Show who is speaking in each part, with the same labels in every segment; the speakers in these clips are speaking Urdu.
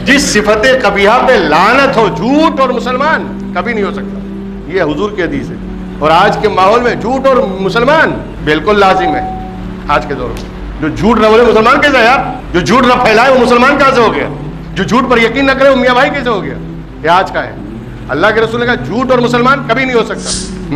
Speaker 1: جس صفت قبیحہ پہ لعنت ہو، جھوٹ اور مسلمان، کبھی نہیں ہو سکتا۔ یہ حضور کی حدیث ہے۔ اور آج کے ماحول میں جھوٹ اور مسلمان بالکل لازم ہے۔ آج کے دور میں جو جھوٹ نہ بولے مسلمان کیسے ہے یار؟ جو جھوٹ نہ پھیلائے وہ مسلمان کہاں سے ہو گیا؟ جو جھوٹ پر یقین نہ کرے وہ میاں بھائی کیسے ہو گیا؟ یہ آج کا ہے۔ اللہ کے رسول نے کہا جھوٹ اور مسلمان کبھی نہیں ہو سکتا۔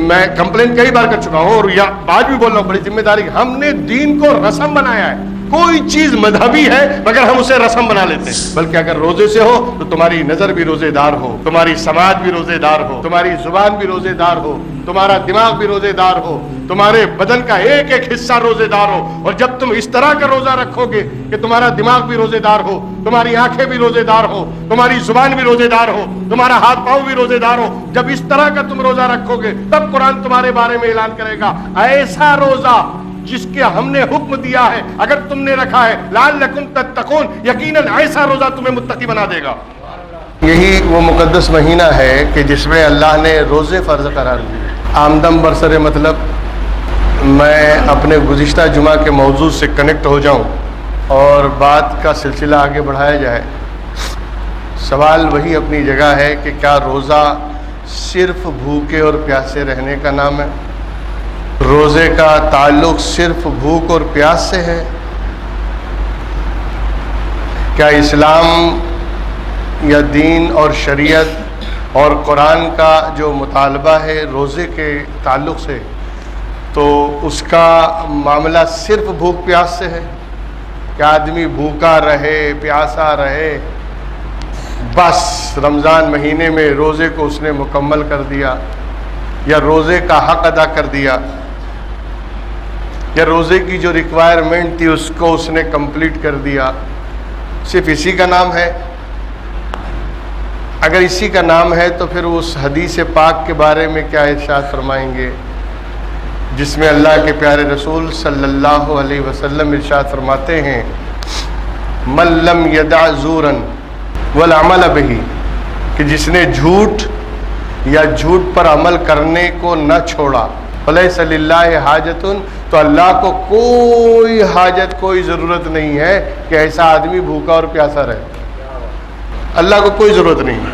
Speaker 1: میں کمپلین کئی بار کر چکا ہوں اور آج بھی بول رہا ہوں بڑی ذمہ داری، ہم نے دین کو رسم بنایا ہے۔ کوئی چیز مذہبی ہے مگر ہم اسے رسم بنا لیتے ہیں۔ بلکہ اگر روزے سے ہو تو تمہاری نظر بھی روزے دار ہو، تمہاری سماعت بھی روزے دار ہو، تمہاری زبان بھی روزے دار ہو، تمہارا دماغ بھی روزے دار ہو، تمہارے بدن کا ایک ایک حصہ روزے دار ہو۔ اور جب تم اس طرح کا روزہ رکھو گے کہ تمہارا دماغ بھی روزے دار ہو، تمہاری آنکھیں بھی روزے دار ہو، تمہاری زبان بھی روزے دار ہو، تمہارا ہاتھ پاؤں بھی روزے دار ہو، جب اس طرح کا تم روزہ رکھو گے تب قرآن تمہارے بارے میں اعلان کرے گا ایسا روزہ جس کے ہم نے حکم دیا ہے اگر تم نے رکھا ہے لعلکم تتقون، یقیناً ایسا روزہ تمہیں متقی بنا دے گا۔ یہی وہ مقدس مہینہ ہے کہ جس میں اللہ نے روزے فرض قرار دیے۔ آمدم برسر مطلب میں اپنے گزشتہ جمعہ کے موضوع سے کنیکٹ ہو جاؤں اور بات کا سلسلہ آگے بڑھایا جائے۔ سوال وہی اپنی جگہ ہے کہ کیا روزہ صرف بھوکے اور پیاسے رہنے کا نام ہے؟ روزے کا تعلق صرف بھوک اور پیاس سے ہے؟ کیا اسلام یا دین اور شریعت اور قرآن کا جو مطالبہ ہے روزے کے تعلق سے تو اس کا معاملہ صرف بھوک پیاس سے ہے؟ کہ آدمی بھوکا رہے پیاسا رہے بس رمضان مہینے میں روزے کو اس نے مکمل کر دیا، یا روزے کا حق ادا کر دیا، یا روزے کی جو ریکوائرمنٹ تھی اس کو اس نے کمپلیٹ کر دیا؟ صرف اسی کا نام ہے؟ اگر اسی کا نام ہے تو پھر اس حدیث پاک کے بارے میں کیا ارشاد فرمائیں گے جس میں اللہ کے پیارے رسول صلی اللہ علیہ وسلم ارشاد فرماتے ہیں من لم یدع زورا والعمل بہ، کہ جس نے جھوٹ یا جھوٹ پر عمل کرنے کو نہ چھوڑا، فلیس للہ حاجۃ، تو اللہ کو کوئی حاجت کوئی ضرورت نہیں ہے کہ ایسا آدمی بھوکا اور پیاسا رہے۔ اللہ کو کوئی ضرورت نہیں ہے۔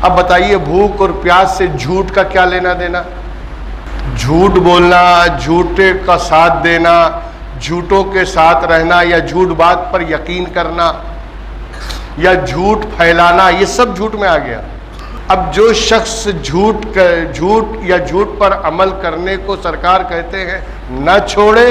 Speaker 1: اب بتائیے بھوک اور پیاس سے جھوٹ کا کیا لینا دینا؟ جھوٹ بولنا، جھوٹے کا ساتھ دینا، جھوٹوں کے ساتھ رہنا، یا جھوٹ بات پر یقین کرنا، یا جھوٹ پھیلانا، یہ سب جھوٹ میں آ گیا۔ اب جو شخص جھوٹ یا جھوٹ پر عمل کرنے کو سرکار کہتے ہیں نہ چھوڑے،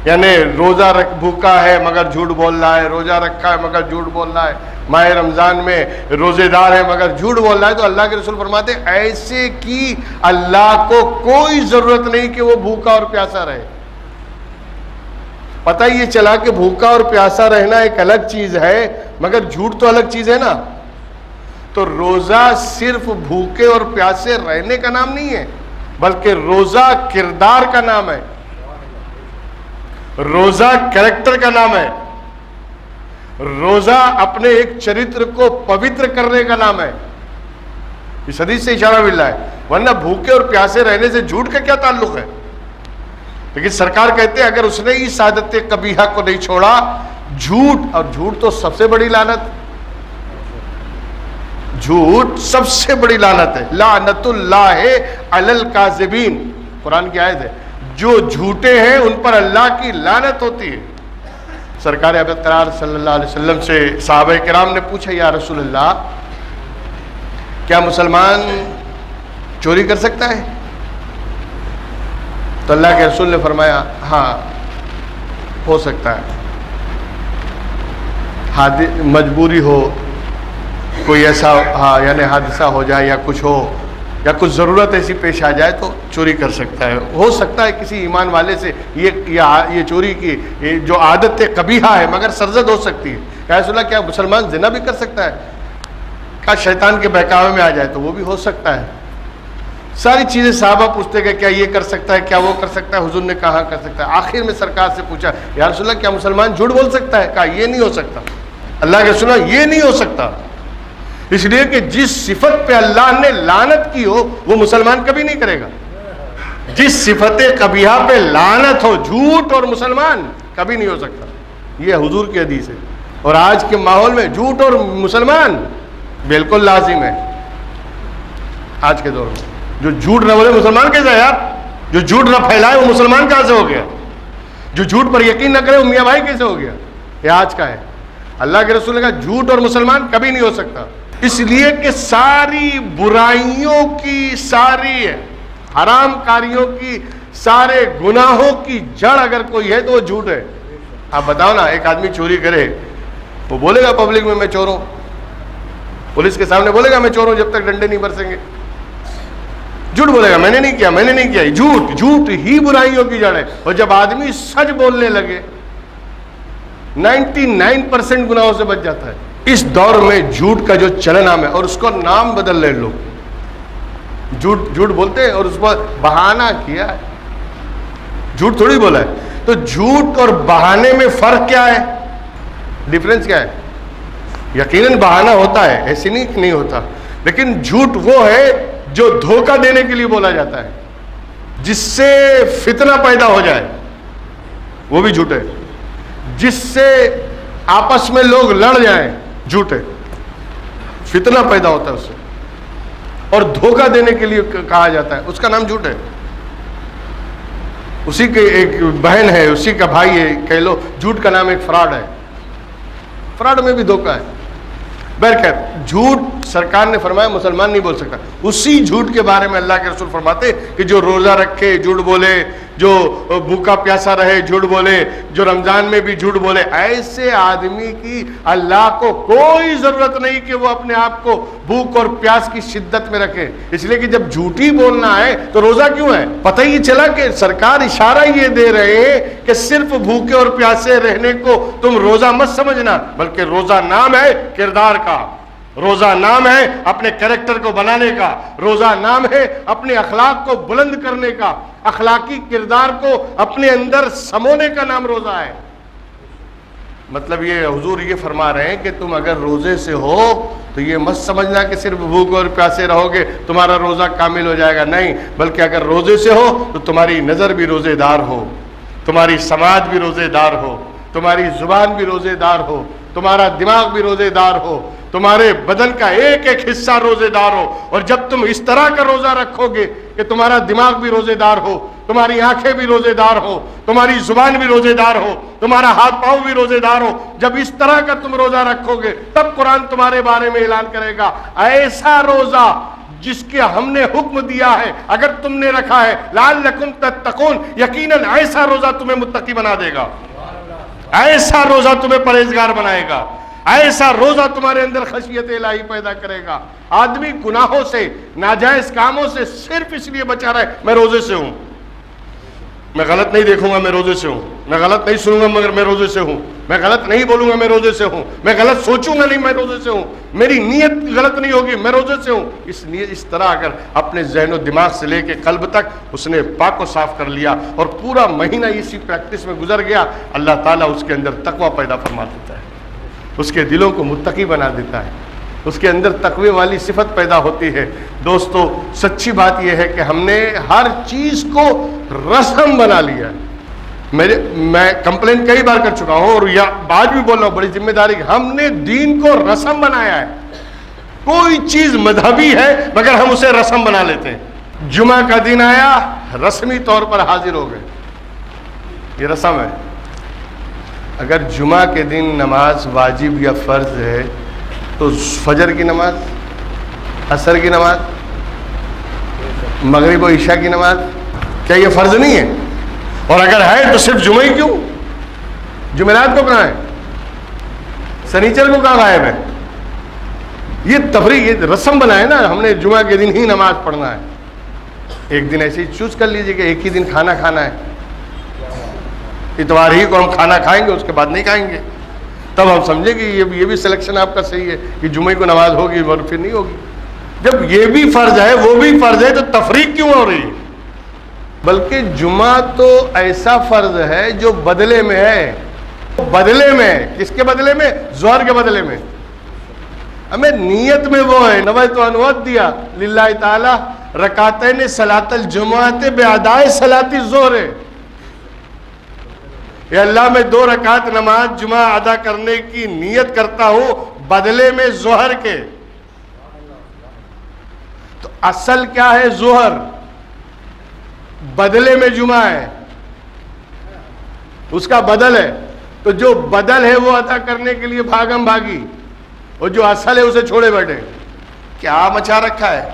Speaker 1: یعنی روزہ بھوکا ہے مگر جھوٹ بول رہا ہے، روزہ رکھا ہے مگر جھوٹ بول رہا ہے، ماہ رمضان میں روزے دار ہے مگر جھوٹ بول رہا ہے، تو اللہ کے رسول فرماتے ہیں ایسے کی اللہ کو کوئی ضرورت نہیں کہ وہ بھوکا اور پیاسا رہے۔ پتہ یہ چلا کہ بھوکا اور پیاسا رہنا ایک الگ چیز ہے مگر جھوٹ تو الگ چیز ہے نا۔ تو روزہ صرف بھوکے اور پیاسے رہنے کا نام نہیں ہے بلکہ روزہ کردار کا نام ہے، روزہ کریکٹر کا نام ہے، روزہ اپنے ایک چرتر کو پوتر کرنے کا نام ہے۔ اس حدیث سے اشارہ مل رہا ہے، ورنہ بھوکے اور پیاسے رہنے سے جھوٹ کا کیا تعلق ہے؟ لیکن سرکار کہتے ہیں اگر اس نے اس عادت قبیحہ کو نہیں چھوڑا، جھوٹ، اور جھوٹ تو سب سے بڑی لعنت، جھوٹ سب سے بڑی لعنت ہے، لعنت اللہ علی الکاذبین، قرآن کی آیت ہے، جو جھوٹے ہیں ان پر اللہ کی لعنت ہوتی ہے۔ سرکار ابد قرار صلی اللہ علیہ وسلم سے صحابہ کرام نے پوچھا یا رسول اللہ کیا مسلمان چوری کر سکتا ہے؟ تو اللہ کے رسول نے فرمایا ہاں ہو سکتا ہے، مجبوری ہو، کوئی ایسا یعنی حادثہ ہو جائے یا کچھ ہو یا کچھ ضرورت ایسی پیش آ جائے تو چوری کر سکتا ہے، ہو سکتا ہے کسی ایمان والے سے یہ چوری کی جو عادت قبیحہ ہے مگر سرزد ہو سکتی ہے۔ کہ رسول اللہ کیا مسلمان زنا بھی کر سکتا ہے؟ کیا شیطان کے بہکاوے میں آ جائے تو وہ بھی ہو سکتا ہے۔ ساری چیزیں صحابہ پوچھتے کہ کیا یہ کر سکتا ہے، کیا وہ کر سکتا ہے، حضور نے کہاں کر سکتا ہے۔ آخر میں سرکار سے پوچھا یا رسول اللہ کیا مسلمان جھوٹ بول سکتا ہے؟ کہا یہ نہیں ہو سکتا۔ اللہ کے رسول یہ نہیں ہو سکتا، اس لیے کہ جس صفت پہ اللہ نے لعنت کی ہو وہ مسلمان کبھی نہیں کرے گا۔ جس صفت قبیحہ پہ لعنت ہو، جھوٹ اور مسلمان کبھی نہیں ہو سکتا۔ یہ حضور کی حدیث ہے۔ اور آج کے ماحول میں جھوٹ اور مسلمان بالکل لازم ہے آج کے دور میں. جو جھوٹ نہ بولے مسلمان کیسے ہے یار؟ جو جھوٹ نہ پھیلائے وہ مسلمان کہاں سے ہو گیا؟ جو جھوٹ پر یقین نہ کرے وہ میاں بھائی کیسے ہو گیا؟ یہ آج کا ہے. اللہ کے رسول نے کہا جھوٹ اور مسلمان کبھی نہیں ہو سکتا، اس لیے کہ ساری برائیوں کی، ساری حرام کاریوں کی، سارے گناہوں کی جڑ اگر کوئی ہے تو وہ جھوٹ ہے. آپ بتاؤ نا، ایک آدمی چوری کرے، وہ بولے گا پبلک میں چور ہوں؟ پولیس کے سامنے بولے گا میں چور ہوں جب تک ڈنڈے نہیں برسیں گے؟ جھوٹ بولے گا میں نے نہیں کیا، میں نے نہیں کیا. جھوٹ ہی برائیوں کی جڑ ہے. اور جب آدمی سچ بولنے لگے 99% گناہوں سے بچ جاتا ہے. اس دور میں جھوٹ کا جو چلن عام ہے، اور اس کو نام بدل لے لو. جھوٹ بولتے ہیں اور اس پر بہانہ کیا ہے، جھوٹ تھوڑی بولا ہے. تو جھوٹ اور بہانے میں فرق کیا ہے؟ ڈفرنس کیا ہے؟ یقیناً بہانہ ہوتا ہے، ایسے نہیں ہوتا، لیکن جھوٹ وہ ہے جو دھوکہ دینے کے لیے بولا جاتا ہے، جس سے فتنہ پیدا ہو جائے، وہ بھی جھوٹ ہے. جس سے آپس میں لوگ لڑ جائیں، جھوٹ ہے. فتنہ پیدا ہوتا ہے اس سے، اور دھوکہ دینے کے لیے کہا جاتا ہے، اس کا نام جھوٹ ہے. اسی کے ایک بہن ہے، اسی کا بھائی ہے، کہہ لو جھوٹ کا نام ایک فراڈ ہے. فراڈ میں بھی دھوکہ ہے. بہرکیف جھوٹ سرکار نے فرمایا مسلمان نہیں بول سکتا. اسی جھوٹ کے بارے میں اللہ کے رسول فرماتے کہ جو روزہ رکھے جھوٹ بولے، جو بھوکا پیاسا رہے جھوٹ بولے، جو رمضان میں بھی جھوٹ بولے، ایسے آدمی کی اللہ کو کوئی ضرورت نہیں کہ وہ اپنے آپ کو بھوک اور پیاس کی شدت میں رکھے. اس لیے کہ جب جھوٹی بولنا ہے تو روزہ کیوں ہے؟ پتہ ہی چلا کہ سرکار اشارہ یہ دے رہے ہیں کہ صرف بھوکے اور پیاسے رہنے کو تم روزہ مت سمجھنا، بلکہ روزہ نام ہے کردار کا، روزہ نام ہے اپنے کریکٹر کو بنانے کا، روزہ نام ہے اپنے اخلاق کو بلند کرنے کا، اخلاقی کردار کو اپنے اندر سمونے کا نام روزہ ہے. مطلب یہ حضور یہ فرما رہے ہیں کہ تم اگر روزے سے ہو تو یہ مت سمجھنا کہ صرف بھوک اور پیاسے رہو گے تمہارا روزہ کامل ہو جائے گا. نہیں، بلکہ اگر روزے سے ہو تو تمہاری نظر بھی روزے دار ہو، تمہاری سماعت بھی روزے دار ہو، تمہاری زبان بھی روزے دار ہو، تمہارا دماغ بھی روزے دار ہو، تمہارے بدن کا ایک ایک حصہ روزے دار ہو. اور جب تم اس طرح کا روزہ رکھو گے کہ تمہارا دماغ بھی روزے دار ہو، تمہاری آنکھیں بھی روزے دار ہو، تمہاری زبان بھی روزے دار ہو، تمہارا ہاتھ پاؤں بھی روزے دار ہو، جب اس طرح کا تم روزہ رکھو گے تب قرآن تمہارے بارے میں اعلان کرے گا ایسا روزہ جس کے ہم نے حکم دیا ہے اگر تم نے رکھا ہے لعلکم تتقون، یقیناً ایسا روزہ تمہیں متقی بنا دے گا، ایسا روزہ تمہیں پرہیزگار بنائے گا، ایسا روزہ تمہارے اندر خشیت الہی پیدا کرے گا. آدمی گناہوں سے، ناجائز کاموں سے صرف اس لیے بچا رہا ہے میں روزے سے ہوں، میں غلط نہیں دیکھوں گا میں روزے سے ہوں، میں غلط نہیں سنوں گا مگر میں روزے سے ہوں، میں غلط نہیں بولوں گا میں روزے سے ہوں، میں غلط سوچوں گا نہیں میں روزے سے ہوں، میری نیت غلط نہیں ہوگی میں روزے سے ہوں. اس طرح اگر اپنے ذہن و دماغ سے لے کے قلب تک اس نے پاک و صاف کر لیا اور پورا مہینہ اسی پریکٹس میں گزر گیا، اللہ تعالیٰ اس کے اندر تقوی پیدا فرما دیتا ہے، اس کے دلوں کو متقی بنا دیتا ہے، اس کے اندر تقوی والی صفت پیدا ہوتی ہے. دوستو سچی بات یہ ہے کہ ہم نے ہر چیز کو رسم بنا لیا ہے. میں کمپلین کئی بار کر چکا ہوں اور آج بھی بول رہا ہوں بڑی ذمہ داری، ہم نے دین کو رسم بنایا ہے. کوئی چیز مذہبی ہے مگر ہم اسے رسم بنا لیتے ہیں. جمعہ کا دن آیا رسمی طور پر حاضر ہو گئے، یہ رسم ہے. اگر جمعہ کے دن نماز واجب یا فرض ہے تو فجر کی نماز، عصر کی نماز، مغرب و عشاء کی نماز کیا یہ فرض نہیں ہے؟ اور اگر ہے تو صرف جمعہ ہی کیوں؟ جمعرات کو کہاں ہے؟ سنیچر کو کہاں غائب ہے؟ یہ تفریح، یہ رسم بنا ہے نا ہم نے، جمعہ کے دن ہی نماز پڑھنا ہے. ایک دن ایسے ہی چوز کر لیجئے کہ ایک ہی دن کھانا کھانا ہے، اتوار ہی کو ہم کھانا کھائیں گے اس کے بعد نہیں کھائیں گے، تب ہم سمجھیں کہ یہ بھی سلیکشن آپ کا صحیح ہے کہ جمعے کو نماز ہوگی اور پھر نہیں ہوگی. جب یہ بھی فرض ہے وہ بھی فرض ہے تو تفریق کیوں ہو رہی ہے؟ بلکہ جمعہ تو ایسا فرض ہے جو بدلے میں ہے. بدلے میں کس کے بدلے میں؟ ظہر کے بدلے میں. ہمیں نیت میں وہ ہے نویت ان اؤدی للہ تعالی رکعتین صلاۃ الجمعۃ باداء صلاۃ الظہر. اے اللہ میں 2 رکعت نماز جمعہ ادا کرنے کی نیت کرتا ہوں بدلے میں ظہر کے. تو اصل کیا ہے؟ ظہر. بدلے میں جمعہ ہے، اس کا بدل ہے. تو جو بدل ہے وہ ادا کرنے کے لیے بھاگم بھاگی، اور جو اصل ہے اسے چھوڑے بیٹھے. کیا مچا رکھا ہے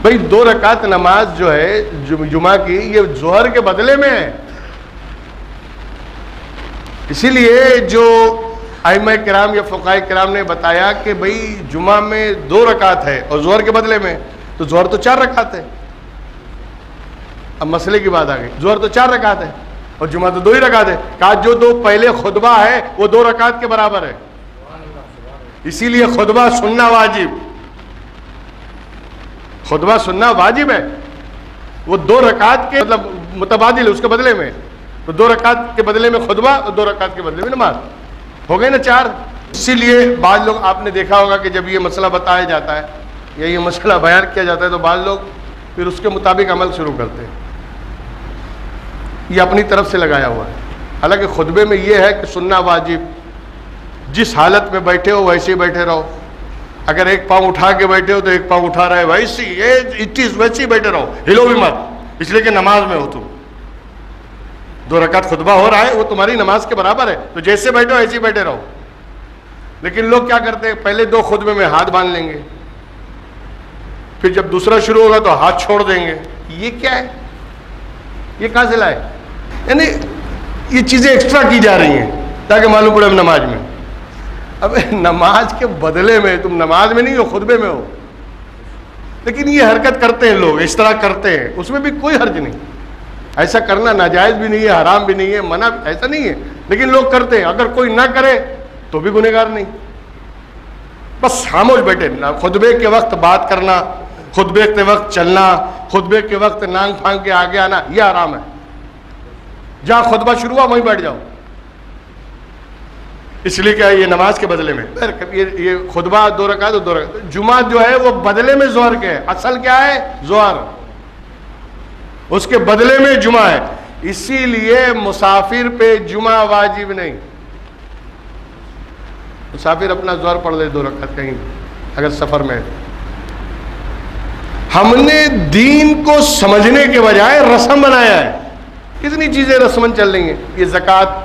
Speaker 1: بھئی؟ 2 رکعت نماز جو ہے جمعہ کی، یہ ظہر کے بدلے میں ہے. اسی لیے جو ائمہ کرام یا فقہاء کرام نے بتایا کہ بھئی جمعہ میں 2 رکعت ہے اور ظہر کے بدلے میں، تو ظہر تو 4 رکعت ہے. اب مسئلے کی بات آ گئی، ظہر تو 4 رکعت ہے اور جمعہ تو 2 ہی رکعت ہے. کہا جو 2 پہلے خطبہ ہے وہ 2 رکعت کے برابر ہے، اسی لیے خطبہ سننا واجب. خطبہ سننا واجب ہے. وہ 2 رکعت کے مطلب متبادل ہے اس کے بدلے میں. تو 2 رکعت کے بدلے میں خطبہ اور 2 رکعت کے بدلے میں نماز، ہو گئے نا 4. اسی لیے بعض لوگ آپ نے دیکھا ہوگا کہ جب یہ مسئلہ بتایا جاتا ہے یا یہ مسئلہ بیان کیا جاتا ہے تو بعض لوگ پھر اس کے مطابق عمل شروع کرتے ہیں. یہ اپنی طرف سے لگایا ہوا ہے. حالانکہ خطبے میں یہ ہے کہ سننا واجب، جس حالت میں بیٹھے ہو ویسے ہی بیٹھے رہو. اگر ایک پاؤں اٹھا کے بیٹھے ہو تو ایک پاؤں اٹھا رہا ہے ویسے ہی بیٹھے رہو، ہلو بھی مت، اس لیے کہ نماز میں ہو تم. 2 رکعت خطبہ ہو رہا ہے وہ تمہاری نماز کے برابر ہے، تو جیسے بیٹھے ہو ایسے ہی بیٹھے رہو. لیکن لوگ کیا کرتے ہیں؟ پہلے 2 خطبے میں ہاتھ باندھ لیں گے، پھر جب دوسرا شروع ہوگا تو ہاتھ چھوڑ دیں گے. یہ کیا ہے؟ یہ کہاں سے لائے؟ یعنی یہ چیزیں ایکسٹرا کی جا رہی ہیں تاکہ معلوم پڑے ہم نماز میں. اب نماز کے بدلے میں تم نماز میں نہیں ہو، خطبے میں ہو. لیکن یہ حرکت کرتے ہیں لوگ، اس طرح کرتے ہیں، اس میں بھی کوئی حرج نہیں. ایسا کرنا ناجائز بھی نہیں ہے، حرام بھی نہیں ہے، منع ایسا نہیں ہے، لیکن لوگ کرتے ہیں. اگر کوئی نہ کرے تو بھی گنہگار نہیں. بس خاموش بیٹھے. خطبے کے وقت بات کرنا، خطبے کے وقت چلنا، خطبے کے وقت نانگ پھانگ کے آگے آنا، یہ حرام ہے. جہاں خطبہ شروع ہوا وہیں بیٹھ جاؤ. اس لیے کہ یہ نماز کے بدلے میں یہ خطبہ 2 رکعت اور 2 رکعت. جمعہ جو ہے وہ بدلے میں ظہر کے ہے. اصل کیا ہے؟ ظہر. اس کے بدلے میں جمعہ ہے. اسی لیے مسافر پہ جمعہ واجب نہیں. مسافر اپنا ظہر پڑھ لے 2 رکعت کہیں اگر سفر میں ہے. ہم نے دین کو سمجھنے کے بجائے رسم بنایا ہے. کتنی چیزیں رسمن چل رہی ہیں. یہ زکوٰۃ